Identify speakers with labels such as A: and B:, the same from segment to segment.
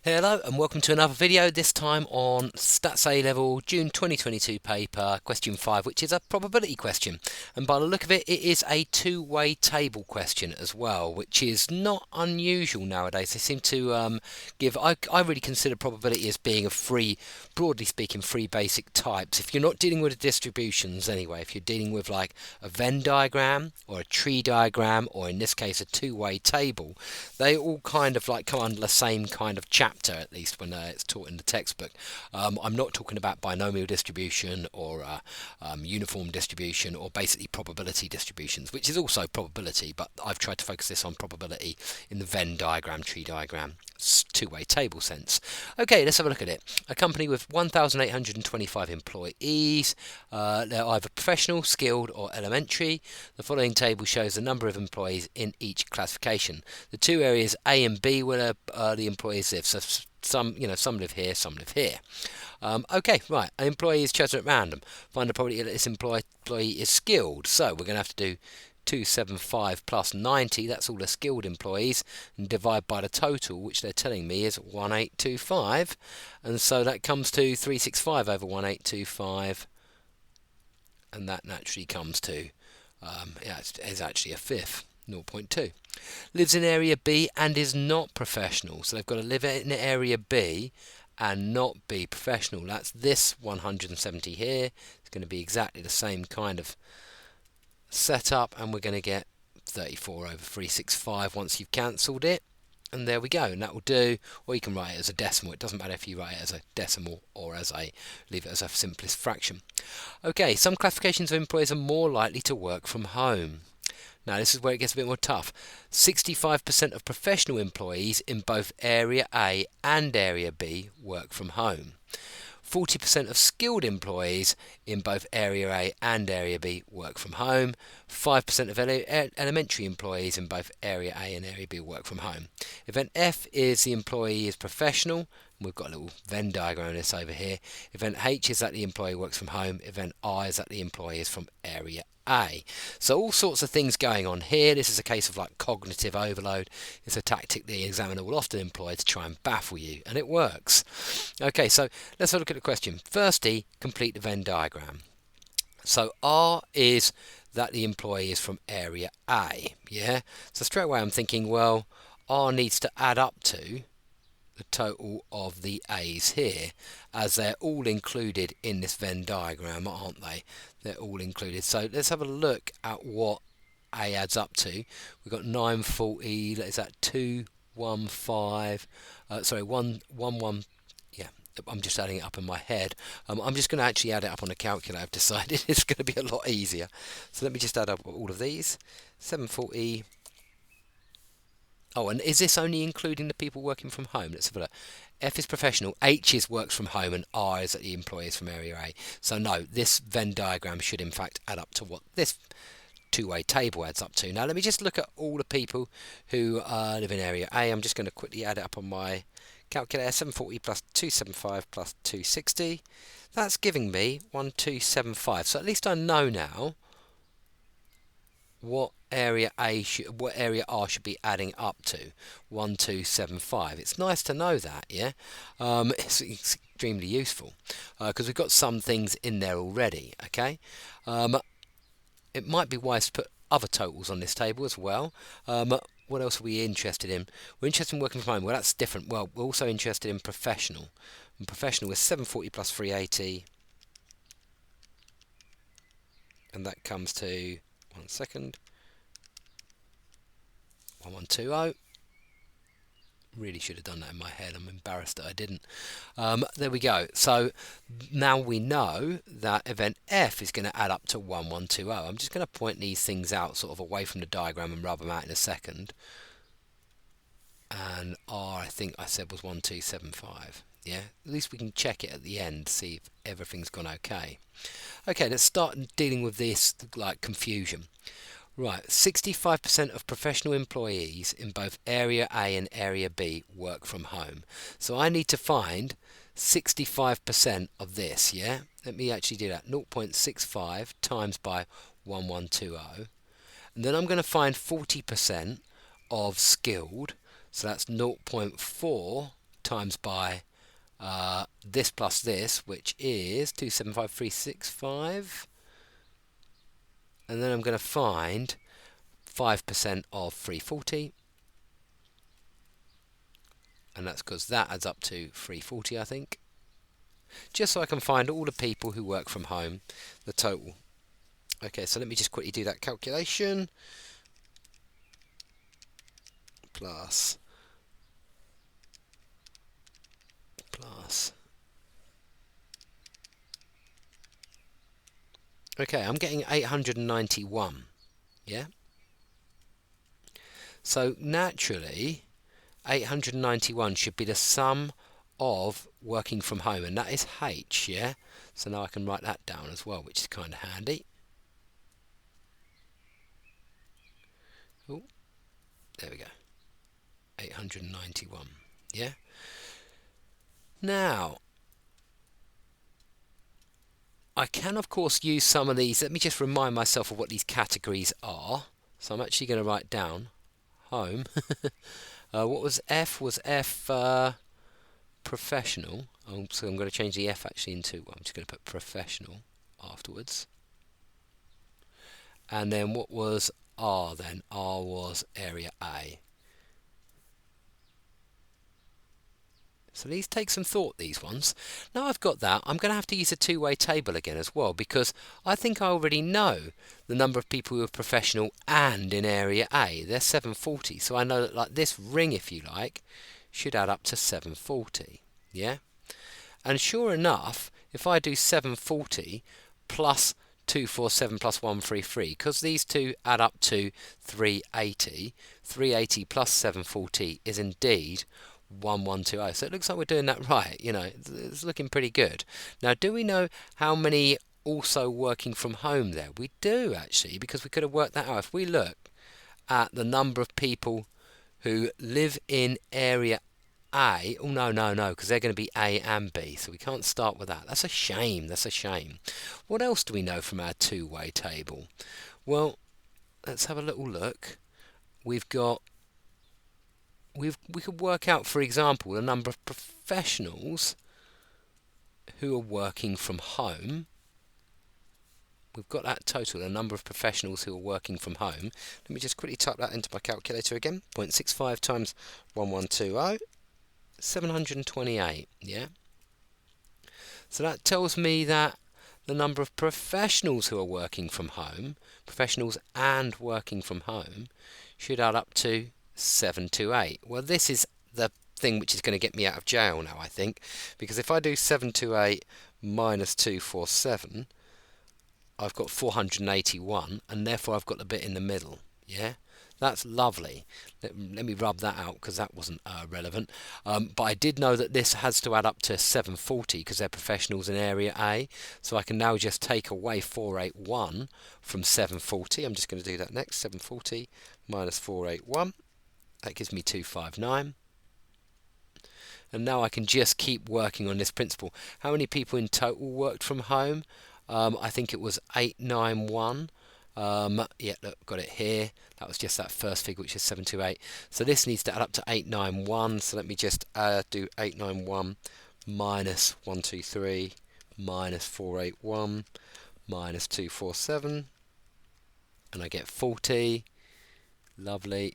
A: Hello and welcome to another video, this time on Stats A Level June 2022 paper, question 5, which is a probability question. And by the look of it, it is a two-way table question as well, which is not unusual nowadays. They seem to I really consider probability as being broadly speaking, three basic types. If you're not dealing with distributions anyway, if you're dealing with like a Venn diagram or a tree diagram, or in this case a two-way table, they all kind of like come under the same kind of chapter, at least when it's taught in the textbook. I'm not talking about binomial distribution or uniform distribution or basically probability distributions, which is also probability, but I've tried to focus this on probability in the Venn diagram, tree diagram, two-way table sense. Okay, let's have a look at it. A company with 1,825 employees. They're either professional, skilled, or elementary. The following table shows the number of employees in each classification. The two areas A and B where the employees live. So some live here, some live here. Okay, right. An employee is chosen at random. Find the probability that this employee is skilled. So we're going to have to do 275 plus 90, that's all the skilled employees, and divide by the total, which they're telling me is 1825, and so that comes to 365 over 1825, and that naturally comes to it's actually a fifth, 0.2. Lives in area B and is not professional, so they've got to live in area B and not be professional. That's this 170 here. It's going to be exactly the same kind of setup, and we're going to get 34 over 365 once you've cancelled it, and there we go. And that will do. Or you can write it as a decimal. It doesn't matter if you write it as a decimal or leave it as a simplest fraction. Okay, some classifications of employees are more likely to work from home. Now this is where it gets a bit more tough. 65% of professional employees in both area A and area B work from home. 40% of skilled employees in both Area A and Area B work from home. 5% of elementary employees in both Area A and Area B work from home. Event F is the employee is professional. We've got a little Venn diagram of this over here. Event H is that the employee works from home. Event I is that the employee is from Area A. So all sorts of things going on here. This is a case of like cognitive overload. It's a tactic the examiner will often employ to try and baffle you, and it works. Okay, so let's have a look at the question. Firstly, complete the Venn diagram. So R is that the employee is from area A, yeah? So straight away I'm thinking, well, R needs to add up to the total of the A's here, as they're all included in this Venn diagram, aren't they? They're all included. So let's have a look at what A adds up to. We've got 940, is that 215, 111, yeah, I'm just adding it up in my head. I'm just going to actually add it up on a calculator. I've decided it's going to be a lot easier. So let me just add up all of these. 740. Oh, and is this only including the people working from home? Let's have a look. F is professional, H is works from home, and R is that the employee is from area A. So no, this Venn diagram should in fact add up to what this two-way table adds up to. Now let me just look at all the people who live in area A. I'm just going to quickly add it up on my calculator. 740 plus 275 plus 260. That's giving me 1275. So at least I know now what area R should be adding up to. 1275. It's nice to know that, yeah. It's extremely useful because we've got some things in there already. Okay. It might be wise to put other totals on this table as well. What else are we interested in? We're interested in working from home. Well, that's different. Well, we're also interested in professional. And professional is 740 plus 380. And that comes to, 1 second, 1120. Really should have done that in my head. I'm embarrassed that I didn't. There we go. So now we know that event F is going to add up to 1120. I'm just going to point these things out sort of away from the diagram and rub them out in a second. And R, I think I said, was 1275. Yeah, at least we can check it at the end, see if everything's gone okay. Okay, let's start dealing with this like confusion. Right, 65% of professional employees in both Area A and Area B work from home. So I need to find 65% of this, yeah? Let me actually do that. 0.65 times by 1120. And then I'm going to find 40% of skilled. So that's 0.4 times by this plus this, which is 275,365, and then I'm going to find 5% of 340, and that's because that adds up to 340, I think, just so I can find all the people who work from home, the total. Okay, so let me just quickly do that calculation. Plus okay, I'm getting 891, yeah? So naturally 891 should be the sum of working from home, and that is H, yeah? So now I can write that down as well, which is kind of handy. Oh, there we go. 891, yeah? Now, I can of course use some of these. Let me just remind myself of what these categories are. So I'm actually going to write down home. What was F? Was F professional? Oh, so I'm going to change the F actually into, well, I'm just going to put professional afterwards. And then what was R then? R was area A. So these take some thought, these ones. Now I've got that, I'm going to have to use a two-way table again as well, because I think I already know the number of people who are professional and in area A. They're 740, so I know that, like, this ring, if you like, should add up to 740, yeah? And sure enough, if I do 740 plus 247 plus 133, because these two add up to 380, 380 plus 740 is indeed 1120. So it looks like we're doing that right, you know, it's looking pretty good. Now, do we know how many also working from home there? We do actually, because we could have worked that out. If we look at the number of people who live in area A, oh no, because they're going to be A and B, so we can't start with that. That's a shame, that's a shame. What else do we know from our two-way table? Well, let's have a little look. We've got we could work out, for example, the number of professionals who are working from home. We've got that total, the number of professionals who are working from home. Let me just quickly type that into my calculator again. 0.65 times 1120, 728, yeah? So that tells me that the number of professionals who are working from home, professionals and working from home, should add up to 728. Well, this is the thing which is going to get me out of jail now, I think, because if I do 728 minus 247, I've got 481, and therefore I've got the bit in the middle, yeah? That's lovely. Let me rub that out, because that wasn't relevant. But I did know that this has to add up to 740, because they're professionals in area A, so I can now just take away 481 from 740. I'm just going to do that next. 740 minus 481. That gives me 259. And now I can just keep working on this principle. How many people in total worked from home? I think it was 891. Yeah, look, got it here. That was just that first figure, which is 728. So this needs to add up to 891. So let me just do 891 minus 123 minus 481 minus 247. And I get 40. Lovely.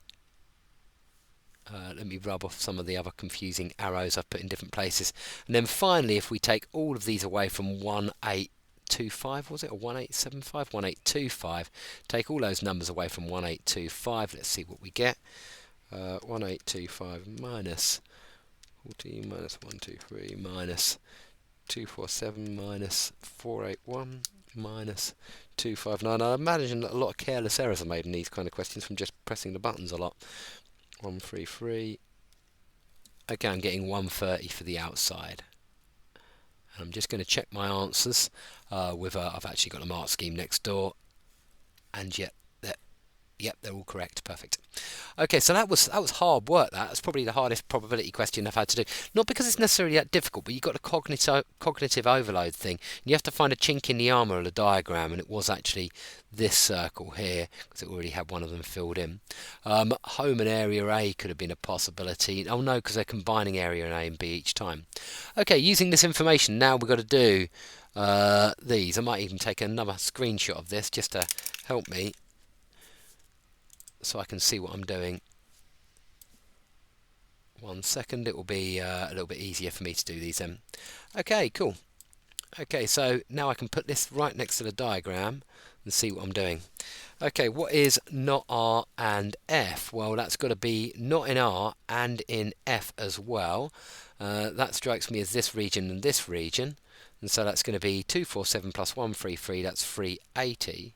A: Let me rub off some of the other confusing arrows I've put in different places. And then finally, if we take all of these away from 1825, was it, or 1875? 1825. Take all those numbers away from 1825. Let's see what we get. 1825 minus 14 minus 123 minus 247 minus 481 minus 259. I imagine that a lot of careless errors are made in these kind of questions from just pressing the buttons a lot. 133. Okay, I'm getting 130 for the outside. And I'm just going to check my answers with I've actually got a mark scheme next door, and yet Yep, they're all correct. Perfect. Okay, so that was hard work. That's probably the hardest probability question I've had to do. Not because it's necessarily that difficult, but you've got a cognitive overload thing. You have to find a chink in the armour of the diagram, and it was actually this circle here because it already had one of them filled in. Home and area A could have been a possibility. Oh no, because they're combining area A and B each time. Okay, using this information, now we've got to do these. I might even take another screenshot of this just to help me, so I can see what I'm doing. 1 second, it will be a little bit easier for me to do these then. Okay, cool. Okay, so now I can put this right next to the diagram and see what I'm doing. Okay, what is not R and F? Well, that's got to be not in R and in F as well. That strikes me as this region and this region. And so that's going to be 247 plus 133, that's 380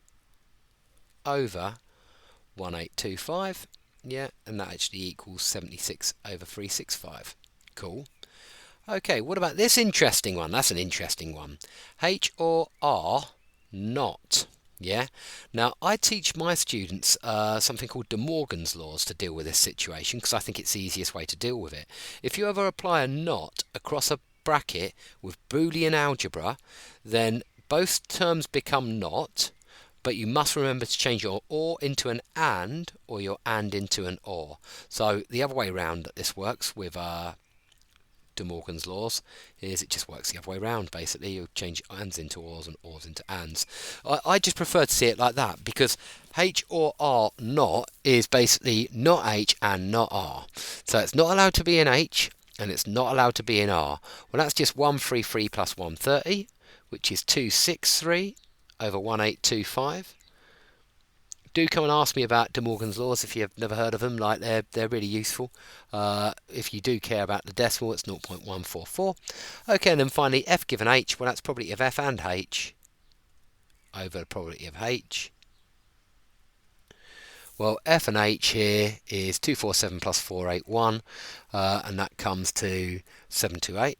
A: over 1825. Yeah, and that actually equals 76 over 365. Cool. Okay, what about this interesting one? That's an interesting one. H or R not. Yeah. Now, I teach my students something called De Morgan's laws to deal with this situation because I think it's the easiest way to deal with it. If you ever apply a not across a bracket with Boolean algebra, then both terms become not, but you must remember to change your or into an and, or your and into an or. So the other way around that this works with De Morgan's laws is it just works the other way around. Basically, you change ands into ors and ors into ands. I just prefer to see it like that because H or R not is basically not H and not R. So it's not allowed to be in H and it's not allowed to be in R. Well, that's just 133 plus 130, which is 263 over 1825. Do come and ask me about De Morgan's laws if you've never heard of them. Like they're really useful. If you do care about the decimal, it's 0.144. Okay, and then finally F given H. Well, that's probability of F and H over the probability of H. Well, F and H here is 247 plus 481, and that comes to 728.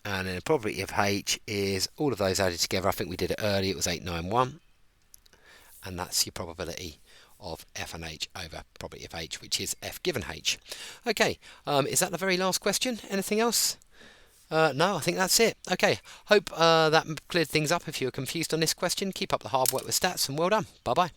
A: And then the probability of H is all of those added together. I think we did it earlier. It was 891. And that's your probability of F and H over probability of H, which is F given H. Okay, is that the very last question? Anything else? No, I think that's it. Okay, hope that cleared things up. If you were confused on this question, keep up the hard work with stats, and well done. Bye-bye.